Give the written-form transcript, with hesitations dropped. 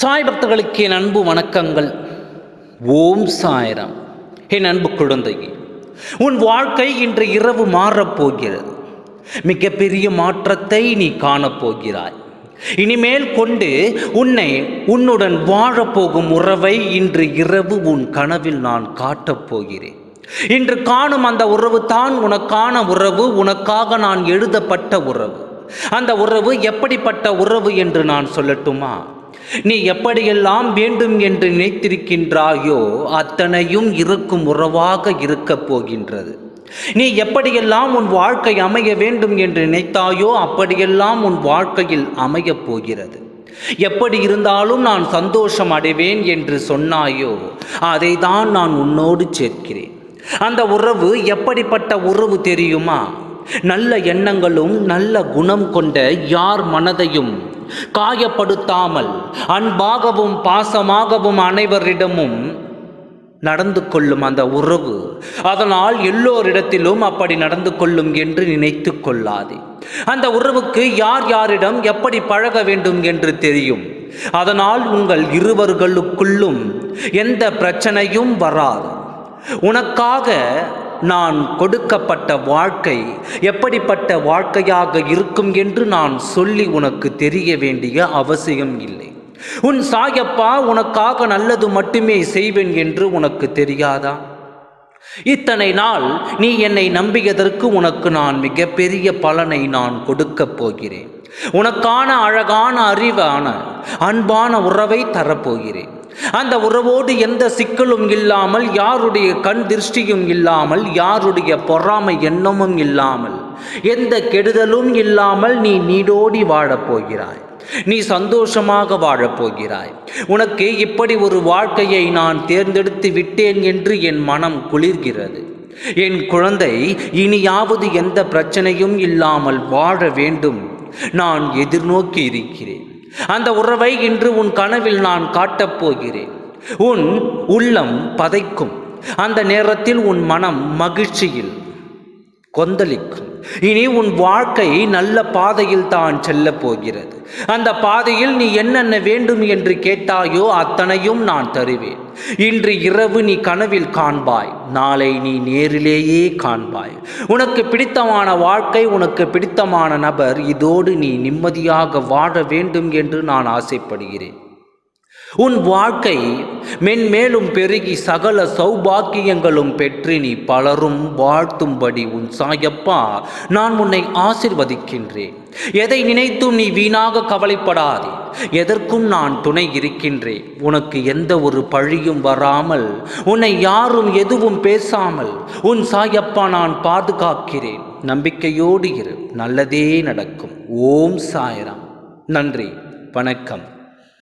சாய் பக்தர்களுக்கு என் அன்பு வணக்கங்கள். ஓம் சாய்ராம். என் அன்பு குழந்தையே, உன் வாழ்க்கை இன்று இரவு மாறப்போகிறது. மிகப்பெரிய மாற்றத்தை நீ காணப்போகிறாய். இனிமேல் கொண்டு உன்னுடன் வாழப்போகும் உறவை இன்று இரவு உன் கனவில் நான் காட்டப் போகிறேன். இன்று காணும் அந்த உறவு தான் உனக்கான உறவு, உனக்காக நான் எழுதப்பட்ட உறவு. அந்த உறவு எப்படிப்பட்ட உறவு என்று நான் சொல்லட்டுமா? நீ எப்படியெல்லாம் வேண்டும் என்று நினைத்திருக்கின்றாயோ அத்தனையும் இருக்கும் உறவாக இருக்கப் போகின்றது. நீ எப்படியெல்லாம் உன் வாழ்க்கை அமைய வேண்டும் என்று நினைத்தாயோ அப்படியெல்லாம் உன் வாழ்க்கையில் அமையப் போகிறது. எப்படி இருந்தாலும் நான் சந்தோஷம் அடைவேன் என்று சொன்னாயோ அதை தான் நான் உன்னோடு சேர்க்கிறேன். அந்த உறவு எப்படிப்பட்ட உறவு தெரியுமா? நல்ல எண்ணங்களும் நல்ல குணம் கொண்ட யார் மனதையும் காயப்படுத்தாமல் அன்பாகவும் பாசமாகவும் அனைவரிடமும் நடந்து கொள்ளும் அந்த உறவு. அதனால் எல்லோரிடத்திலும் அப்படி நடந்து கொள்ளும் என்று நினைத்து கொள்ளாதே. அந்த உறவுக்கு யார் யாரிடம் எப்படி பழக வேண்டும் என்று தெரியும். அதனால் உங்கள் இருவர்களுக்குள்ளும் எந்த பிரச்சனையும் வராது. உனக்காக நான் கொடுக்கப்பட்ட வாழ்க்கை எப்படிப்பட்ட வாழ்க்கையாக இருக்கும் என்று நான் சொல்லி உனக்கு தெரிய வேண்டிய அவசியம் இல்லை. உன் சாயப்பா உனக்காக நல்லது மட்டுமே செய்வேன் என்று உனக்கு தெரியாதா? இத்தனை நாள் நீ என்னை நம்பியதற்கு உனக்கு நான் மிகப்பெரிய பலனை நான் கொடுக்கப் போகிறேன். உனக்கான அழகான அறிவான அன்பான உறவை தரப்போகிறேன். அந்த உறவோடு எந்த சிக்கலும் இல்லாமல், யாருடைய கண் திருஷ்டியும் இல்லாமல், யாருடைய பொறாமை எண்ணமும் இல்லாமல், எந்த கெடுதலும் இல்லாமல் நீ நீடோடி வாழப்போகிறாய். நீ சந்தோஷமாக வாழப்போகிறாய். உனக்கு இப்படி ஒரு வாழ்க்கையை நான் தேர்ந்தெடுத்து விட்டேன் என்று என் மனம் குளிர்கிறது. என் குழந்தை, இனியாவது எந்த பிரச்சனையும் இல்லாமல் வாழ வேண்டும் நான் எதிர்நோக்கி இருக்கிறேன். அந்த உறவை இன்று உன் கனவில் நான் காட்டப் போகிறேன். உன் உள்ளம் பதைக்கும். அந்த நேரத்தில் உன் மனம் மகிழ்ச்சியில் கொந்தளிக்கும். இனி உன் வாழ்க்கை நல்ல பாதையில் தான் செல்லப் போகிறது. அந்த பாதையில் நீ என்னென்ன வேண்டும் என்று கேட்டாயோ அத்தனையும் நான் தருவேன். இன்று இரவு நீ கனவில் காண்பாய், நாளை நீ நேரிலேயே காண்பாய். உனக்கு பிடித்தமான வாழ்க்கை, உனக்கு பிடித்தமான நபர், இதோடு நீ நிம்மதியாக வாழ வேண்டும் என்று நான் ஆசைப்படுகிறேன். உன் வாழ்க்கை மென்மேலும் பெருகி சகல சௌபாக்கியங்களும் பெற்று நீ பலரும் வாழ்த்தும்படி உன் சாயப்பா நான் உன்னை ஆசிர்வதிக்கின்றேன். எதை நினைத்தும் நீ வீணாக கவலைப்படாதே. எதற்கும் நான் துணை இருக்கின்றேன். உனக்கு எந்த ஒரு பழியும் வராமல், உன்னை யாரும் எதுவும் பேசாமல் உன் சாயப்பா நான் பாதுகாக்கிறேன். நம்பிக்கையோடு இரு, நல்லதே நடக்கும். ஓம் சாய்ராம். நன்றி, வணக்கம்.